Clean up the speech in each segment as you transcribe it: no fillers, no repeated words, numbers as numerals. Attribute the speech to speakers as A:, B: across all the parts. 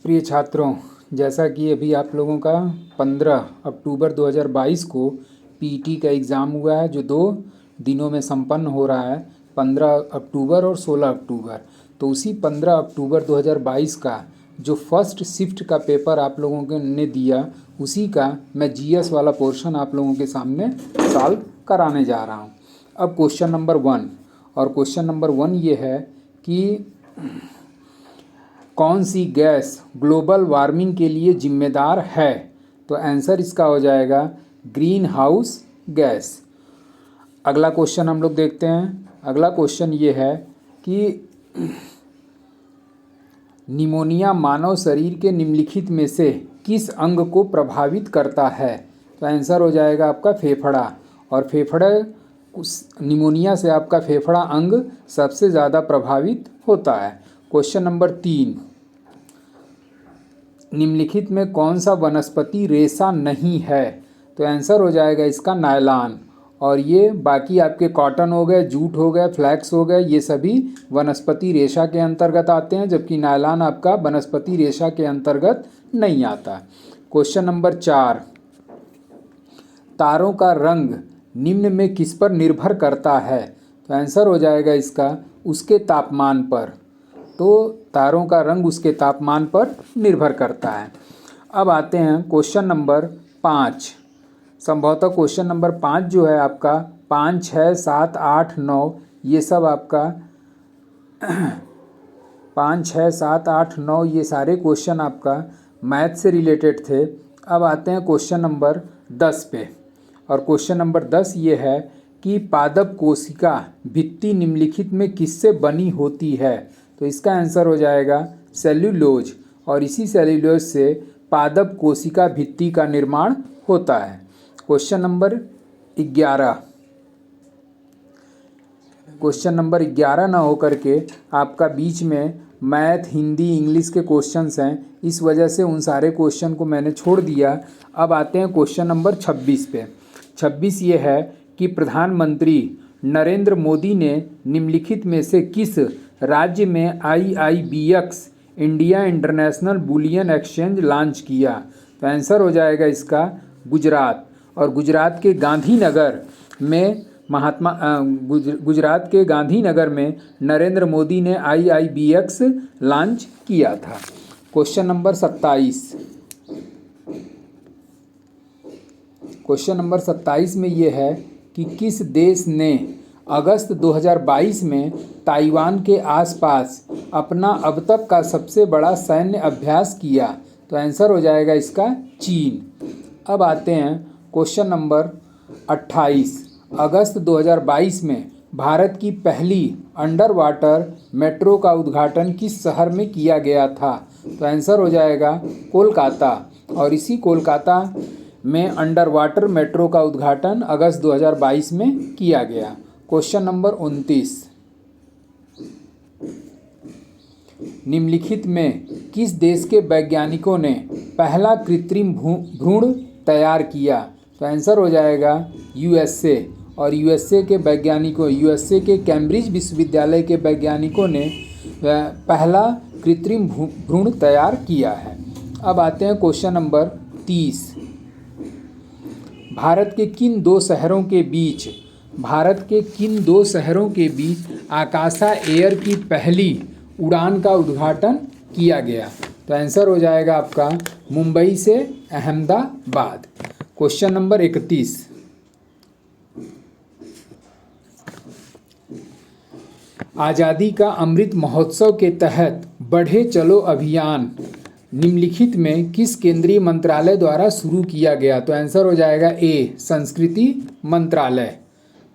A: प्रिय छात्रों, जैसा कि अभी आप लोगों का 15 अक्टूबर 2022 को पीटी का एग्ज़ाम हुआ है, जो 2 दिनों में संपन्न हो रहा है, 15 अक्टूबर और 16 अक्टूबर। तो उसी 15 अक्टूबर 2022 का जो फर्स्ट शिफ्ट का पेपर आप लोगों के ने दिया, उसी का मैं जीएस वाला पोर्शन आप लोगों के सामने सॉल्व कराने जा रहा हूँ। अब क्वेश्चन नंबर 1, और क्वेश्चन नंबर 1 ये है कि कौन सी गैस ग्लोबल वार्मिंग के लिए जिम्मेदार है? तो आंसर इसका हो जाएगा ग्रीन हाउस गैस। अगला क्वेश्चन हम लोग देखते हैं। अगला क्वेश्चन ये है कि निमोनिया मानव शरीर के निम्नलिखित में से किस अंग को प्रभावित करता है? तो आंसर हो जाएगा आपका फेफड़ा। और फेफड़े निमोनिया से आपका फेफड़ा अंग सबसे ज़्यादा प्रभावित होता है। क्वेश्चन नंबर 3, निम्नलिखित में कौन सा वनस्पति रेशा नहीं है? तो आंसर हो जाएगा इसका नायलॉन। और ये बाकी आपके कॉटन हो गए, जूट हो गए, फ्लैक्स हो गए, ये सभी वनस्पति रेशा के अंतर्गत आते हैं, जबकि नायलॉन आपका वनस्पति रेशा के अंतर्गत नहीं आता। क्वेश्चन नंबर 4, तारों का रंग निम्न में किस पर निर्भर करता है? तो आंसर हो जाएगा इसका उसके तापमान पर। तो तारों का रंग उसके तापमान पर निर्भर करता है। अब आते हैं क्वेश्चन नंबर 5। संभवतः क्वेश्चन नंबर 5 जो है आपका 5, 6, 7, 8, 9 ये सब आपका 5, 6, 7, 8, 9 ये सारे क्वेश्चन आपका मैथ से रिलेटेड थे। अब आते हैं क्वेश्चन नंबर 10 पे। और क्वेश्चन नंबर 10 ये है कि पादप कोशिका भित्ति निम्नलिखित में किससे बनी होती है? तो इसका आंसर हो जाएगा सेल्यूलोज। और इसी सेल्यूलोज से पादप कोशिका भित्ति का निर्माण होता है। क्वेश्चन नंबर 11, क्वेश्चन नंबर 11 ना होकर के आपका बीच में मैथ, हिंदी, इंग्लिश के क्वेश्चंस हैं, इस वजह से उन सारे क्वेश्चन को मैंने छोड़ दिया। अब आते हैं क्वेश्चन नंबर 26 पे। 26 ये है कि प्रधानमंत्री नरेंद्र मोदी ने निम्नलिखित में से किस राज्य में IIBX India international bullion exchange launch किया? तो आंसर हो जाएगा इसका गुजरात। और गुजरात के गांधीनगर में गुजरात के गांधीनगर में नरेंद्र मोदी ने IIBX लॉन्च किया था। क्वेश्चन नंबर 27, क्वेश्चन नंबर 27 में ये है कि किस देश ने अगस्त 2022 में ताइवान के आसपास अपना अब तक का सबसे बड़ा सैन्य अभ्यास किया? तो आंसर हो जाएगा इसका चीन। अब आते हैं क्वेश्चन नंबर 28। अगस्त 2022 में भारत की पहली अंडर वाटर मेट्रो का उद्घाटन किस शहर में किया गया था? तो आंसर हो जाएगा कोलकाता। और इसी कोलकाता में अंडर वाटर मेट्रो का उद्घाटन अगस्त 2022 में किया गया। क्वेश्चन नंबर 29, निम्नलिखित में किस देश के वैज्ञानिकों ने पहला कृत्रिम भ्रूण तैयार किया? तो आंसर हो जाएगा USA। और USA के कैम्ब्रिज विश्वविद्यालय के वैज्ञानिकों ने पहला कृत्रिम भ्रूण तैयार किया है। अब आते हैं क्वेश्चन नंबर 30, भारत के किन दो शहरों के बीच आकाशा एयर की पहली उड़ान का उद्घाटन किया गया? तो आंसर हो जाएगा आपका मुंबई से अहमदाबाद। क्वेश्चन नंबर 31, आज़ादी का अमृत महोत्सव के तहत बढ़े चलो अभियान निम्नलिखित में किस केंद्रीय मंत्रालय द्वारा शुरू किया गया? तो आंसर हो जाएगा A, संस्कृति मंत्रालय।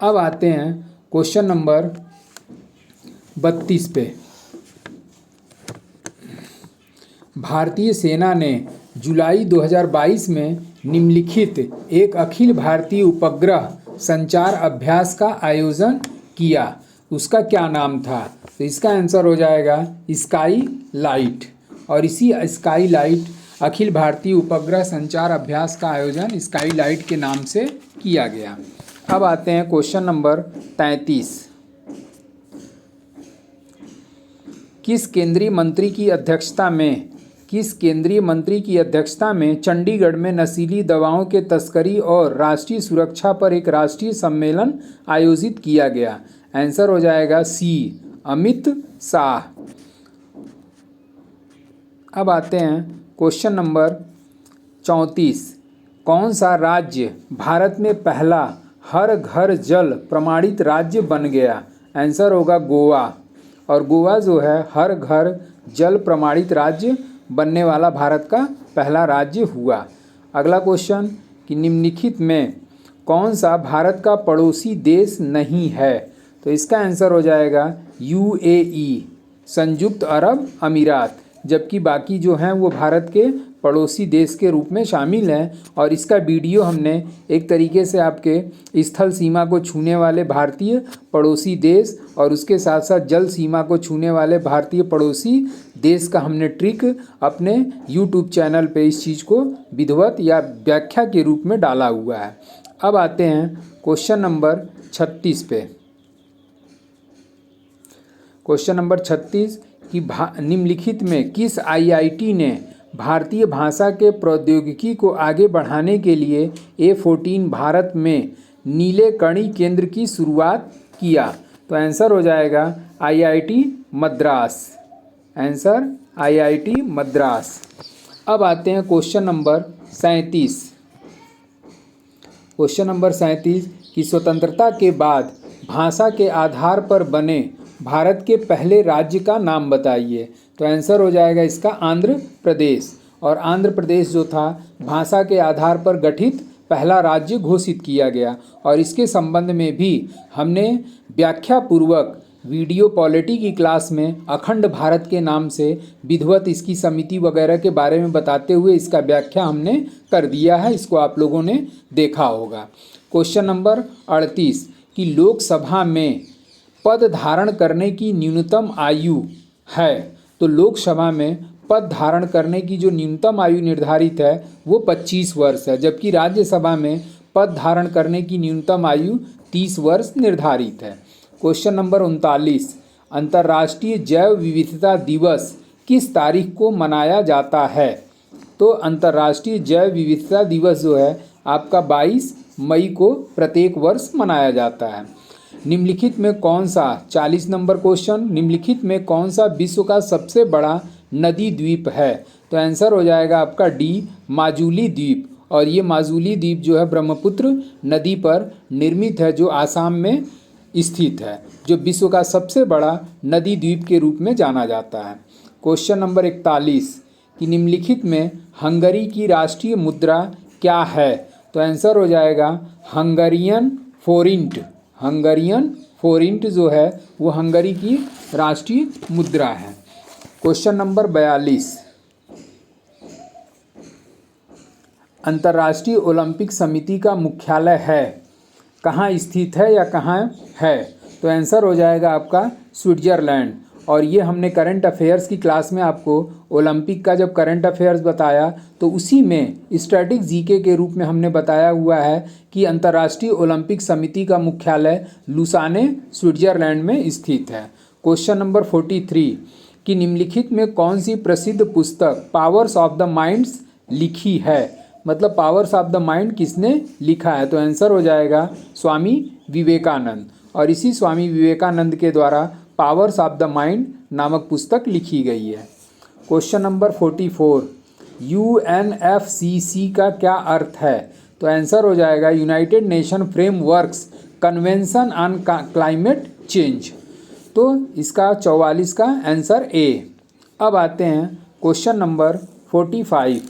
A: अब आते हैं क्वेश्चन नंबर 32 पे। भारतीय सेना ने जुलाई 2022 में निम्नलिखित एक अखिल भारतीय उपग्रह संचार अभ्यास का आयोजन किया, उसका क्या नाम था? तो इसका आंसर हो जाएगा स्काई लाइट। और इसी स्काई लाइट अखिल भारतीय उपग्रह संचार अभ्यास का आयोजन स्काई लाइट के नाम से किया गया। अब आते हैं क्वेश्चन नंबर 33, किस केंद्रीय मंत्री की अध्यक्षता में किस केंद्रीय मंत्री की अध्यक्षता में चंडीगढ़ में नशीली दवाओं के तस्करी और राष्ट्रीय सुरक्षा पर एक राष्ट्रीय सम्मेलन आयोजित किया गया? आंसर हो जाएगा सी, अमित शाह। अब आते हैं क्वेश्चन नंबर 34। कौन सा राज्य भारत में पहला हर घर जल प्रमाणित राज्य बन गया? आंसर होगा गोवा। और गोवा जो है हर घर जल प्रमाणित राज्य बनने वाला भारत का पहला राज्य हुआ। अगला क्वेश्चन कि निम्नलिखित में कौन सा भारत का पड़ोसी देश नहीं है? तो इसका आंसर हो जाएगा यूएई, संयुक्त अरब अमीरात, जबकि बाकी जो हैं वो भारत के पड़ोसी देश के रूप में शामिल हैं। और इसका वीडियो हमने एक तरीके से आपके स्थल सीमा को छूने वाले भारतीय पड़ोसी देश और उसके साथ साथ जल सीमा को छूने वाले भारतीय पड़ोसी देश का हमने ट्रिक अपने YouTube चैनल पे इस चीज़ को विधिवत या व्याख्या के रूप में डाला हुआ है। अब आते हैं क्वेश्चन नंबर 36 पे। क्वेश्चन नंबर 36 कि निम्नलिखित में किस IIT ने भारतीय भाषा के प्रौद्योगिकी को आगे बढ़ाने के लिए A14 भारत में नीले कणी केंद्र की शुरुआत किया? तो आंसर हो जाएगा IIT Madras. Answer IIT Madras. अब आते हैं क्वेश्चन नंबर 37। क्वेश्चन नंबर 37 कि स्वतंत्रता के बाद भाषा के आधार पर बने भारत के पहले राज्य का नाम बताइए? तो आंसर हो जाएगा इसका आंध्र प्रदेश। और आंध्र प्रदेश जो था भाषा के आधार पर गठित पहला राज्य घोषित किया गया। और इसके संबंध में भी हमने व्याख्या पूर्वक वीडियो पॉलिटी की क्लास में अखंड भारत के नाम से विधिवत इसकी समिति वगैरह के बारे में बताते हुए इसका व्याख्या हमने कर दिया है, इसको आप लोगों ने देखा होगा। क्वेश्चन नंबर 38 कि लोकसभा में पद धारण करने की न्यूनतम आयु है? तो लोकसभा में पद धारण करने की जो न्यूनतम आयु निर्धारित है वो 25 वर्ष है, जबकि राज्यसभा में पद धारण करने की न्यूनतम आयु 30 वर्ष निर्धारित है। क्वेश्चन नंबर 39 अंतर्राष्ट्रीय जैव विविधता दिवस किस तारीख को मनाया जाता है? तो अंतर्राष्ट्रीय जैव विविधता दिवस जो है आपका 22 मई को प्रत्येक वर्ष मनाया जाता है। निम्नलिखित में कौन सा 40 नंबर क्वेश्चन, निम्नलिखित में कौन सा विश्व का सबसे बड़ा नदी द्वीप है? तो आंसर हो जाएगा आपका डी, माजुली द्वीप। और ये माजुली द्वीप जो है ब्रह्मपुत्र नदी पर निर्मित है, जो आसाम में स्थित है, जो विश्व का सबसे बड़ा नदी द्वीप के रूप में जाना जाता है। क्वेश्चन नंबर 41 कि निम्नलिखित में हंगरी की राष्ट्रीय मुद्रा क्या है? तो आंसर हो जाएगा हंगरियन फोरिंट। हंगरियन फोरिंट जो है वो हंगरी की राष्ट्रीय मुद्रा है। क्वेश्चन नंबर 42 अंतर्राष्ट्रीय ओलंपिक समिति का मुख्यालय है कहाँ स्थित है या कहाँ है? तो आंसर हो जाएगा आपका स्विट्जरलैंड। और ये हमने करंट अफेयर्स की क्लास में आपको ओलंपिक का जब करंट अफेयर्स बताया तो उसी में स्टैटिक जीके के रूप में हमने बताया हुआ है कि अंतर्राष्ट्रीय ओलंपिक समिति का मुख्यालय लुसाने स्विट्जरलैंड में स्थित है। क्वेश्चन नंबर 43 कि निम्नलिखित में कौन सी प्रसिद्ध पुस्तक पावर्स ऑफ द माइंड्स लिखी है? मतलब पावर्स ऑफ द माइंड किसने लिखा है? तो आंसर हो जाएगा स्वामी विवेकानंद। और इसी स्वामी विवेकानंद के द्वारा पावर्स ऑफ द माइंड नामक पुस्तक लिखी गई है। क्वेश्चन नंबर 44 UNFCCC का क्या अर्थ है? तो आंसर हो जाएगा United nation frameworks convention on climate change. तो इसका 44 का आंसर ए। अब आते हैं क्वेश्चन नंबर 45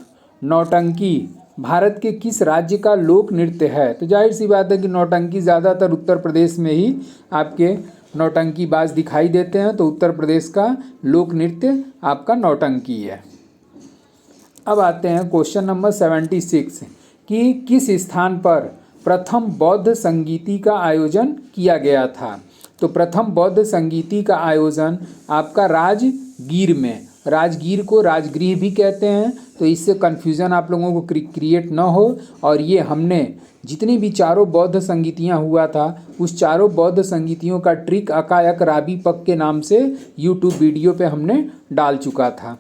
A: नौटंकी भारत के किस राज्य का लोक नृत्य है? तो जाहिर सी बात है कि नौटंकी ज़्यादातर उत्तर प्रदेश में ही आपके नौटंकी बाज दिखाई देते हैं, तो उत्तर प्रदेश का लोक नृत्य आपका नौटंकी है। अब आते हैं क्वेश्चन नंबर 76 कि किस स्थान पर प्रथम बौद्ध संगीति का आयोजन किया गया था? तो प्रथम बौद्ध संगीति का आयोजन आपका राजगीर में, राजगीर को राजगृह भी कहते हैं, तो इससे कन्फ्यूज़न आप लोगों को क्रिएट ना हो। और ये हमने जितनी भी चारों बौद्ध संगीतियाँ हुआ था उस चारों बौद्ध संगीतियों का ट्रिक अकायक राबी पक के नाम से YouTube वीडियो पे हमने डाल चुका था।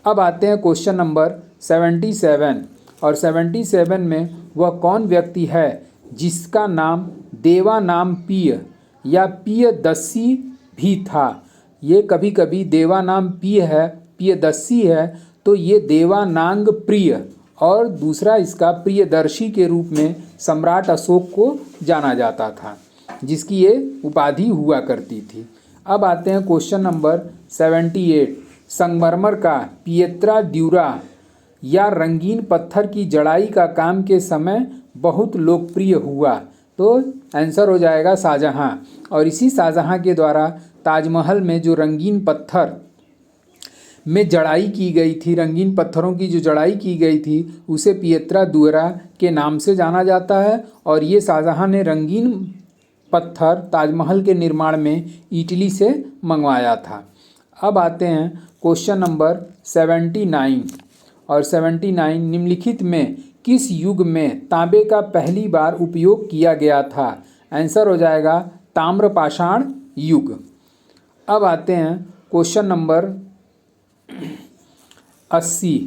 A: अब आते हैं क्वेश्चन नंबर 77 और 77 में वह कौन व्यक्ति है जिसका नाम देवानामपिय या पियदस्सी भी था। ये कभी कभी देवानामपिय है, पियदस्सी है, तो ये देवानांग प्रिय और दूसरा इसका प्रियदर्शी के रूप में सम्राट अशोक को जाना जाता था, जिसकी ये उपाधि हुआ करती थी। अब आते हैं क्वेश्चन नंबर 78। संगमरमर का पिएत्रा ड्यूरा या रंगीन पत्थर की जड़ाई का काम के समय बहुत लोकप्रिय हुआ। तो आंसर हो जाएगा शाहजहां। और इसी शाहजहां के द्वारा ताजमहल में जो रंगीन पत्थर में जड़ाई की गई थी, रंगीन पत्थरों की जो जड़ाई की गई थी, उसे पिएत्रा ड्यूरा के नाम से जाना जाता है। और ये शाहजहां ने रंगीन पत्थर ताजमहल के निर्माण में इटली से मंगवाया था। अब आते हैं क्वेश्चन नंबर 79 और 79 निम्नलिखित में किस युग में तांबे का पहली बार उपयोग किया गया था। आंसर हो जाएगा ताम्रपाषाण युग। अब आते हैं क्वेश्चन नंबर 80।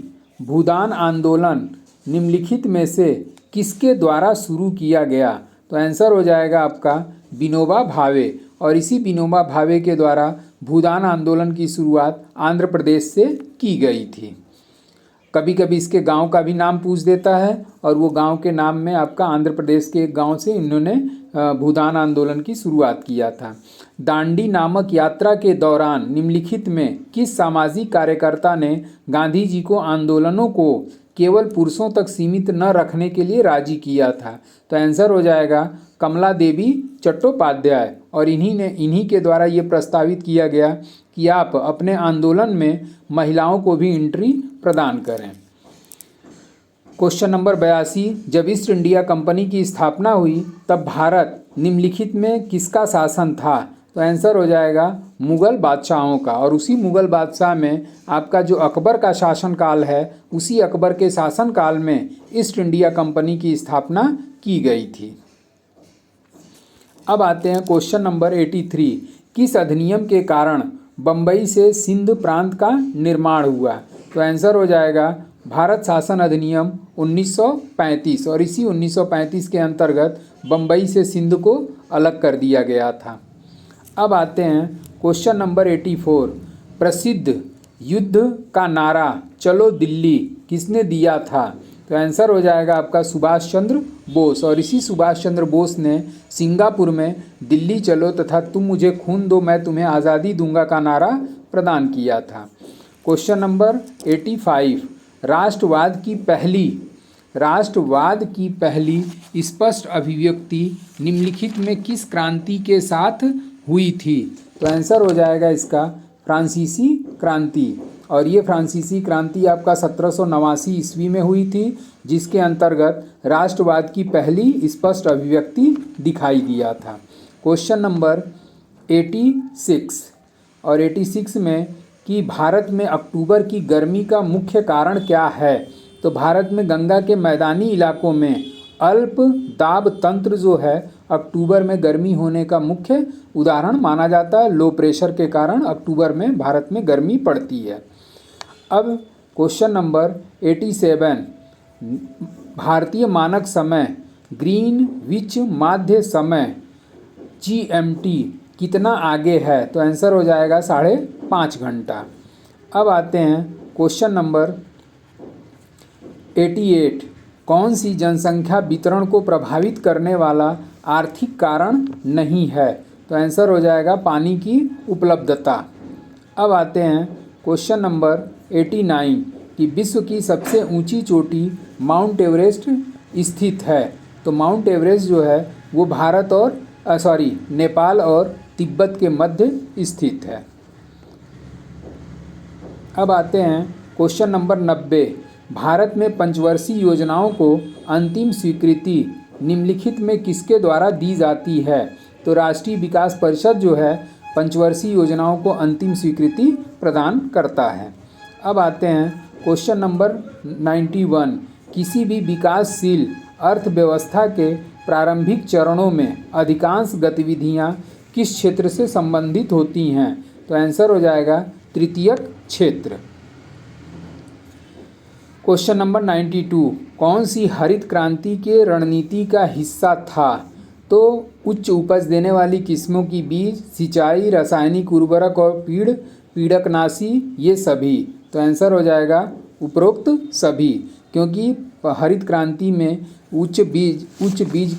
A: भूदान आंदोलन निम्नलिखित में से किसके द्वारा शुरू किया गया। तो आंसर हो जाएगा आपका विनोबा भावे। और इसी विनोबा भावे के द्वारा भूदान आंदोलन की शुरुआत आंध्र प्रदेश से की गई थी। कभी कभी इसके गांव का भी नाम पूछ देता है और वो गांव के नाम में आपका आंध्र प्रदेश के एक गांव से इन्होंने भूदान आंदोलन की शुरुआत किया था। दांडी नामक यात्रा के दौरान निम्नलिखित में किस सामाजिक कार्यकर्ता ने गांधी जी को आंदोलनों को केवल पुरुषों तक सीमित न रखने के लिए राजी किया था। तो आंसर हो जाएगा कमला देवी चट्टोपाध्याय। और इन्हीं के द्वारा ये प्रस्तावित किया गया कि आप अपने आंदोलन में महिलाओं को भी एंट्री प्रदान करें। Question number 82। जब ईस्ट इंडिया कंपनी की स्थापना हुई तब भारत निम्नलिखित में किसका शासन था। तो आंसर हो जाएगा मुग़ल बादशाहों का। और उसी मुग़ल बादशाह में आपका जो अकबर का शासनकाल है, उसी अकबर के शासनकाल में ईस्ट इंडिया कंपनी की स्थापना की गई थी। अब आते हैं क्वेश्चन नंबर 83। किस अधिनियम के कारण बम्बई से सिंध प्रांत का निर्माण हुआ। तो आंसर हो जाएगा भारत शासन अधिनियम 1935। और इसी 1935 के अंतर्गत बम्बई से सिंध को अलग कर दिया गया था। अब आते हैं क्वेश्चन नंबर 84। प्रसिद्ध युद्ध का नारा चलो दिल्ली किसने दिया था। तो आंसर हो जाएगा आपका सुभाष चंद्र बोस। और इसी सुभाष चंद्र बोस ने सिंगापुर में दिल्ली चलो तथा तुम मुझे खून दो मैं तुम्हें आज़ादी दूंगा का नारा प्रदान किया था। Question number 85। राष्ट्रवाद की पहली स्पष्ट अभिव्यक्ति निम्नलिखित में किस क्रांति के साथ हुई थी। तो आंसर हो जाएगा इसका फ्रांसीसी क्रांति। और ये फ्रांसीसी क्रांति आपका 1789 ईस्वी में हुई थी, जिसके अंतर्गत राष्ट्रवाद की पहली स्पष्ट अभिव्यक्ति दिखाई दिया था। क्वेश्चन नंबर 86 और 86 में कि भारत में अक्टूबर की गर्मी का मुख्य कारण क्या है। तो भारत में गंगा के मैदानी इलाकों में अल्प दाब तंत्र जो है अक्टूबर में गर्मी होने का मुख्य उदाहरण माना जाता है। लो प्रेशर के कारण अक्टूबर में भारत में गर्मी पड़ती है। अब क्वेश्चन नंबर 87। भारतीय मानक समय ग्रीनविच माध्य समय GMT कितना आगे है। तो आंसर हो जाएगा 5.5 घंटा। अब आते हैं क्वेश्चन नंबर 88। कौन सी जनसंख्या वितरण को प्रभावित करने वाला आर्थिक कारण नहीं है। तो आंसर हो जाएगा पानी की उपलब्धता। अब आते हैं क्वेश्चन नंबर 89 कि विश्व की सबसे ऊंची चोटी माउंट एवरेस्ट स्थित है। तो माउंट एवरेस्ट जो है वो भारत और नेपाल और तिब्बत के मध्य स्थित है। अब आते हैं क्वेश्चन नंबर 90। भारत में पंचवर्षीय योजनाओं को अंतिम स्वीकृति निम्नलिखित में किसके द्वारा दी जाती है। तो राष्ट्रीय विकास परिषद जो है पंचवर्षीय योजनाओं को अंतिम स्वीकृति प्रदान करता है। अब आते हैं क्वेश्चन नंबर 91। किसी भी विकासशील अर्थव्यवस्था के प्रारंभिक चरणों में अधिकांश गतिविधियां किस क्षेत्र से संबंधित होती हैं। तो आंसर हो जाएगा तृतीयक क्षेत्र। क्वेश्चन नंबर 92, कौन सी हरित क्रांति के रणनीति का हिस्सा था? तो उच्च उपज देने वाली किस्मों की बीज, सिंचाई, रासायनिक उर्वरक और पीड़कनाशी, ये सभी। तो आंसर हो जाएगा उपरोक्त सभी, क्योंकि हरित क्रांति में उच्च बीज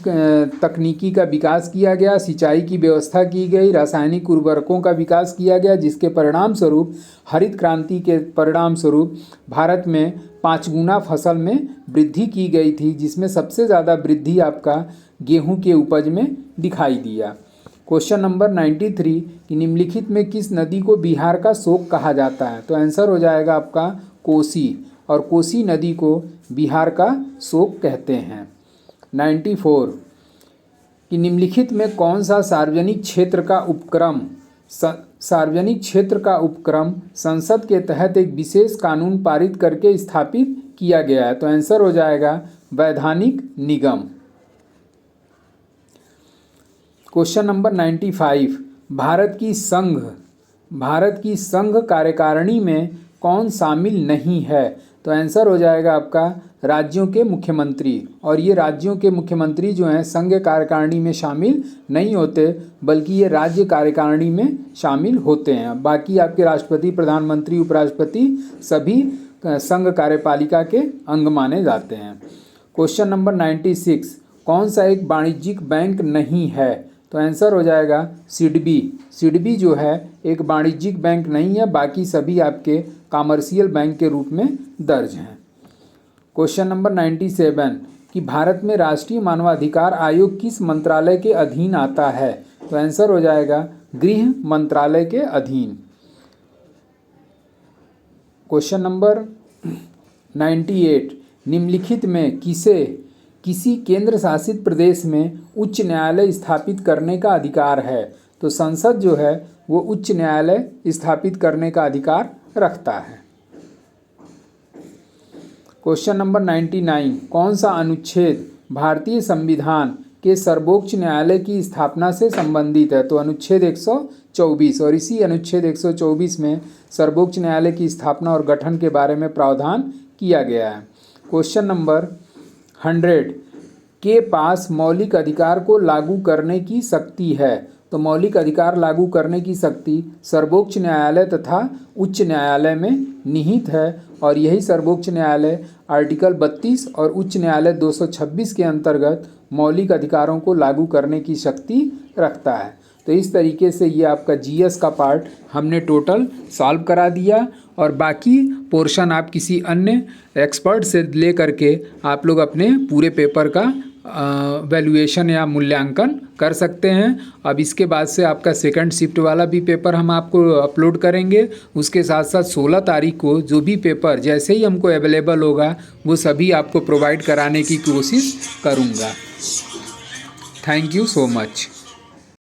A: तकनीकी का विकास किया गया, सिंचाई की व्यवस्था की गई, रासायनिक उर्वरकों का विकास किया गया, जिसके परिणाम स्वरूप हरित क्रांति के परिणाम स्वरूप भारत में 5 गुना फसल में वृद्धि की गई थी, जिसमें सबसे ज़्यादा वृद्धि आपका गेहूं के उपज में दिखाई दिया। क्वेश्चन नंबर 93, कि निम्नलिखित में किस नदी को बिहार का शोक कहा जाता है? तो आंसर हो जाएगा आपका कोसी, और कोसी नदी को बिहार का शोक कहते हैं। 94, कि निम्नलिखित में कौन सा सार्वजनिक क्षेत्र का उपक्रम संसद के तहत एक विशेष कानून पारित करके स्थापित किया गया है? तो आंसर हो जाएगा वैधानिक निगम। क्वेश्चन नंबर 95, भारत की संघ कार्यकारिणी में कौन शामिल नहीं है? तो आंसर हो जाएगा आपका राज्यों के मुख्यमंत्री, और ये राज्यों के मुख्यमंत्री जो हैं संघ कार्यकारिणी में शामिल नहीं होते, बल्कि ये राज्य कार्यकारिणी में शामिल होते हैं। बाकी आपके राष्ट्रपति, प्रधानमंत्री, उपराष्ट्रपति सभी संघ कार्यपालिका के अंग माने जाते हैं। क्वेश्चन नंबर 96, कौन सा एक वाणिज्यिक बैंक नहीं है? तो आंसर हो जाएगा सिडबी। सिडबी जो है एक वाणिज्यिक बैंक नहीं है, बाकी सभी आपके कॉमर्शियल बैंक के रूप में दर्ज हैं। क्वेश्चन नंबर 97, कि भारत में राष्ट्रीय मानवाधिकार आयोग किस मंत्रालय के अधीन आता है? तो आंसर हो जाएगा गृह मंत्रालय के अधीन। क्वेश्चन नंबर 98, निम्नलिखित में किसी केंद्र शासित प्रदेश में उच्च न्यायालय स्थापित करने का अधिकार है? तो संसद जो है वो उच्च न्यायालय स्थापित करने का अधिकार रखता है। क्वेश्चन नंबर 99, कौन सा अनुच्छेद भारतीय संविधान के सर्वोच्च न्यायालय की स्थापना से संबंधित है? तो अनुच्छेद 124, और इसी अनुच्छेद 124 में सर्वोच्च न्यायालय की स्थापना और गठन के बारे में प्रावधान किया गया है। क्वेश्चन नंबर 100, के पास मौलिक अधिकार को लागू करने की शक्ति है? तो मौलिक अधिकार लागू करने की शक्ति सर्वोच्च न्यायालय तथा उच्च न्यायालय में निहित है, और यही सर्वोच्च न्यायालय आर्टिकल 32 और उच्च न्यायालय 226 के अंतर्गत मौलिक अधिकारों को लागू करने की शक्ति रखता है। तो इस तरीके से ये आपका जीएस का पार्ट हमने टोटल सॉल्व करा दिया, और बाकी पोर्शन आप किसी अन्य एक्सपर्ट से ले करके आप लोग अपने पूरे पेपर का वैल्यूएशन या मूल्यांकन कर सकते हैं। अब इसके बाद से आपका सेकंड शिफ्ट वाला भी पेपर हम आपको अपलोड करेंगे। उसके साथ साथ 16 तारीख को जो भी पेपर जैसे ही हमको अवेलेबल होगा वो सभी आपको प्रोवाइड कराने की कोशिश करूँगा। Thank you so much.